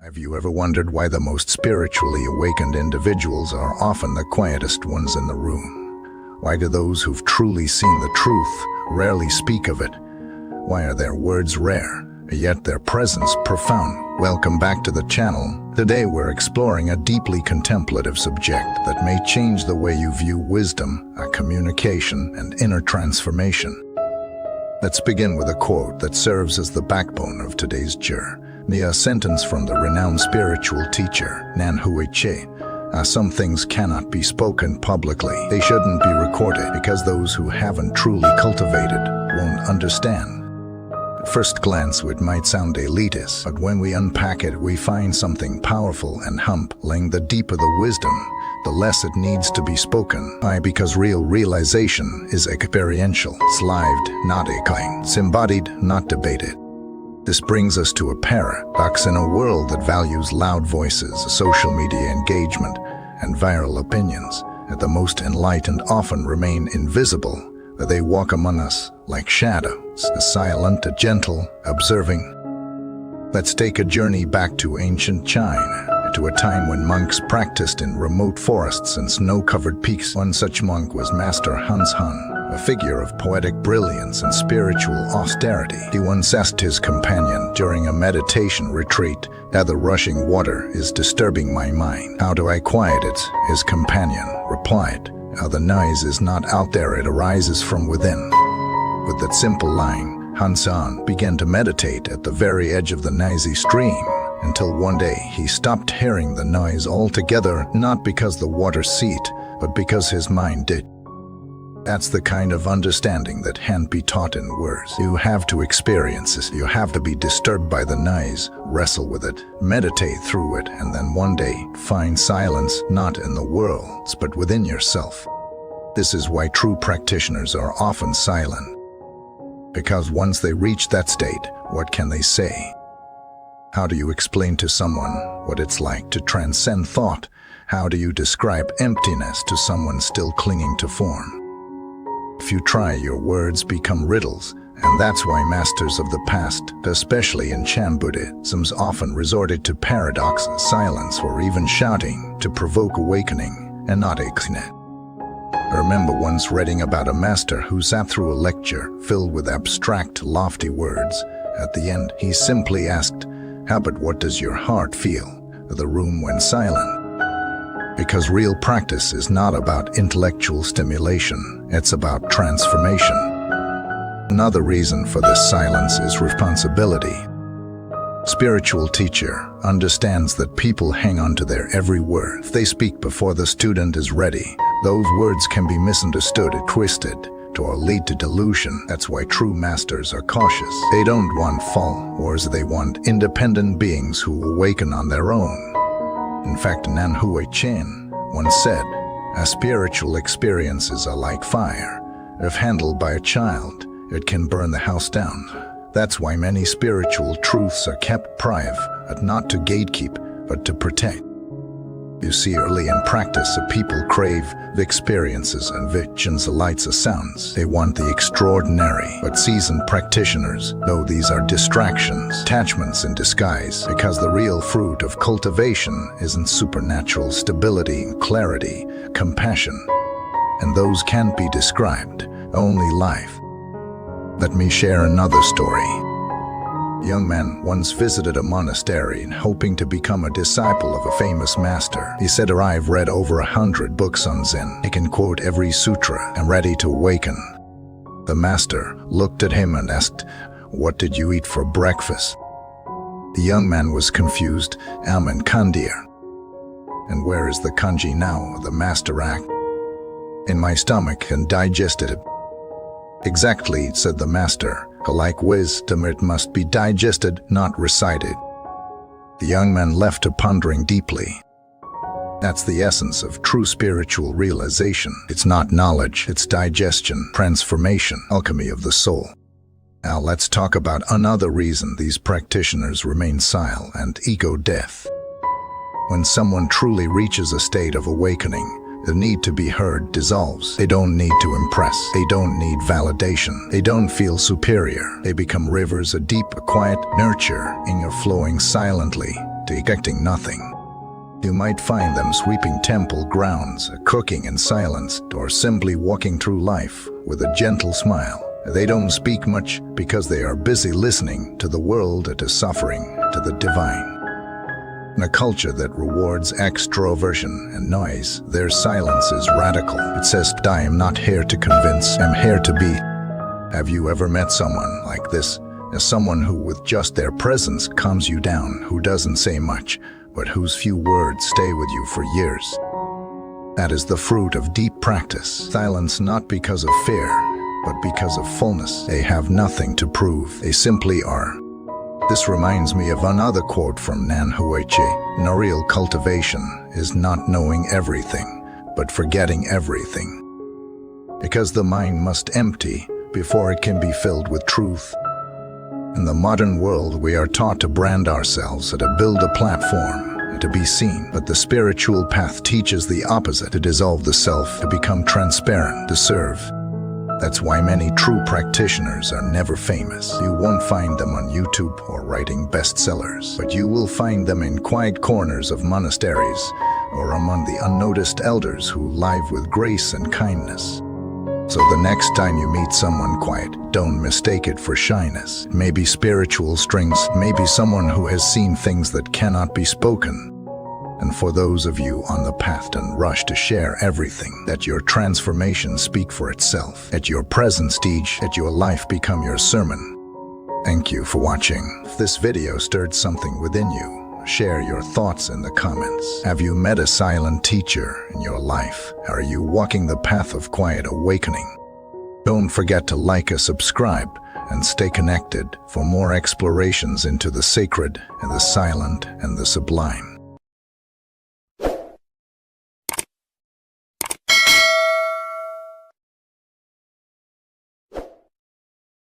Have you ever wondered why the most spiritually awakened individuals are often the quietest ones in the room? Why do those who've truly seen the truth rarely speak of it? Why are their words rare, yet their presence profound? Welcome back to the channel. Today we're exploring a deeply contemplative subject that may change the way you view wisdom, communication, and inner transformation. Let's begin with a quote that serves as the backbone of today's journey. A sentence from the renowned spiritual teacher, Nan Hui-che. Some things cannot be spoken publicly. They shouldn't be recorded because those who haven't truly cultivated won't understand. At first glance, it might sound elitist, but when we unpack it, we find something powerful and humbling. The deeper the wisdom, the less it needs to be spoken. Why? Because real realization is experiential. It's lived, not echoing. It's embodied, not debated. This brings us to a paradox. In a world that values loud voices, social media engagement, and viral opinions, the most enlightened often remain invisible. They walk among us like shadows, silent, gentle, observing. Let's take a journey back to ancient China, to a time when monks practiced in remote forests and snow-covered peaks. One such monk was Master Hans Hun, a figure of poetic brilliance and spiritual austerity. He once asked his companion during a meditation retreat, "The rushing water is disturbing my mind. How do I quiet it?" His companion replied, "The noise is not out there, it arises from within." With that simple line, Hans Hun began to meditate at the very edge of the noisy stream, until one day he stopped hearing the noise altogether, not because the water ceased, but because his mind did. That's the kind of understanding that can't be taught in words. You have to experience it. You have to be disturbed by the noise, wrestle with it, meditate through it, and then one day find silence not in the world, but within yourself. This is why true practitioners are often silent. Because once they reach that state, what can they say? How do you explain to someone what it's like to transcend thought? How do you describe emptiness to someone still clinging to form? If you try, your words become riddles, and that's why masters of the past, especially in Chan Buddhism, often resorted to paradox, silence, or even shouting to provoke awakening, and not emptiness. I remember once reading about a master who sat through a lecture filled with abstract, lofty words. At the end, he simply asked, but what does your heart feel?" The room went silent. Because real practice is not about intellectual stimulation, it's about transformation. Another reason for this silence is responsibility. Spiritual teacher understands that people hang on to their every word. If they speak before the student is ready, those words can be misunderstood or twisted, or lead to delusion. That's why true masters are cautious. They don't want followers, they want independent beings who awaken on their own. In fact, Nan Hui-che once said, "Spiritual experiences are like fire. If handled by a child, it can burn the house down." That's why many spiritual truths are kept private, not to gatekeep, but to protect. You see, early in practice, people crave the experiences and visions, lights, sounds. They want the extraordinary, but seasoned practitioners know these are distractions, attachments in disguise, because the real fruit of cultivation isn't supernatural stability, clarity, compassion. And those can't be described, only life. Let me share another story. A young man once visited a monastery hoping to become a disciple of a famous master. He said, "I've read over 100 books on Zen. I can quote every sutra and ready to awaken." The master looked at him and asked, "What did you eat for breakfast?" The young man was confused. "I'm in Kandia." "And where is the kanji now?" The master asked. "In my stomach and digested it." "Exactly," said the master. "Like wisdom, it must be digested, not recited." The young man left to pondering deeply. That's the essence of true spiritual realization. It's not knowledge, it's digestion, transformation, alchemy of the soul. Now let's talk about another reason these practitioners remain silent, and ego death. When someone truly reaches a state of awakening, the need to be heard dissolves. They don't need to impress. They don't need validation. They don't feel superior. They become rivers, a deep, quiet, nurturing, flowing silently, expecting nothing. You might find them sweeping temple grounds, cooking in silence, or simply walking through life with a gentle smile. They don't speak much because they are busy listening to the world, to suffering, to the divine. In a culture that rewards extroversion and noise, their silence is radical. It says, I am not here to convince, I'm here to be. Have you ever met someone like this? As someone who with just their presence calms you down, who doesn't say much, but whose few words stay with you for years. That is the fruit of deep practice. Silence not because of fear, but because of fullness. They have nothing to prove, they simply are. This reminds me of another quote from Nan Huiche. No real cultivation is not knowing everything, but forgetting everything. Because the mind must empty before it can be filled with truth. In the modern world, we are taught to brand ourselves, to build a platform, to be seen. But the spiritual path teaches the opposite, to dissolve the self, to become transparent, to serve. That's why many true practitioners are never famous. You won't find them on YouTube or writing bestsellers, but you will find them in quiet corners of monasteries or among the unnoticed elders who live with grace and kindness. So the next time you meet someone quiet, don't mistake it for shyness. Maybe spiritual strength, maybe someone who has seen things that cannot be spoken. And for those of you on the path, don't rush to share everything. Let your transformation speak for itself. Let your presence teach. Let your life become your sermon. Thank you for watching. If this video stirred something within you, share your thoughts in the comments. Have you met a silent teacher in your life? Are you walking the path of quiet awakening? Don't forget to like and subscribe and stay connected for more explorations into the sacred and the silent and the sublime.